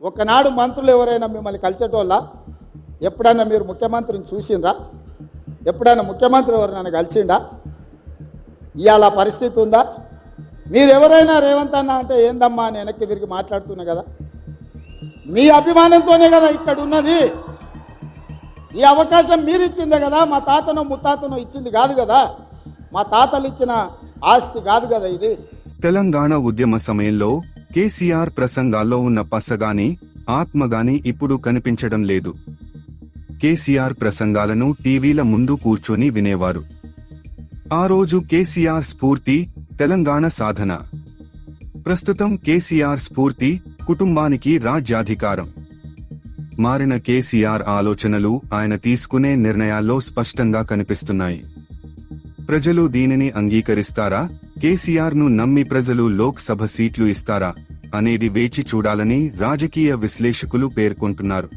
ఒకనాడు మంత్రులు ఎవరైనా మిమ్మల్ని కలిసేటోళ్ళ? ఎప్పుడైనా మీరు ముఖ్యమంత్రిని చూసిండ్రా? ఎప్పుడైనా ముఖ్యమంత్రి ఎవరైనా కలిసిండా? ఇవాళ పరిస్థితి ఉందా? మీరు ఎవరైనా రేవంత్ అన్న అంటే ఏందమ్మా అని వెనక్కి తిరిగి మాట్లాడుతున్నా కదా. మీ అభిమానంతోనే కదా ఇక్కడ ఉన్నది. ఈ అవకాశం మీరు ఇచ్చిందే కదా, మా తాతనో ముత్తాతనో ఇచ్చింది కాదు కదా, మా తాతలు ఇచ్చిన ఆస్తి కాదు కదా ఇది. తెలంగాణ ఉద్యమ సమయంలో కేసీఆర్ ప్రసంగాల్లో ఉన్న పసగాని ఆత్మగాని ఇప్పుడు కనిపించడం లేదు. కేసీఆర్ ప్రసంగాలను టీవీల ముందు కూర్చొని వినేవారు. ఆ రోజు కేసీఆర్ స్ఫూర్తి తెలంగాణ సాధన. ప్రస్తుతం కేసీఆర్ స్ఫూర్తి కుటుంబానికి రాజ్యాధికారం. మారిన కేసీఆర్ ఆలోచనలు ఆయన తీసుకునే నిర్ణయాల్లో స్పష్టంగా కనిపిస్తున్నాయి. ప్రజలు దీనిని అంగీకరిస్తారా? కేసీఆర్ ను నమ్మి ప్రజలు లోక్ సభ సీట్లు ఇస్తారా అనేది వేచి చూడాలని రాజకీయ విశ్లేషకులు పేర్కొంటున్నారు.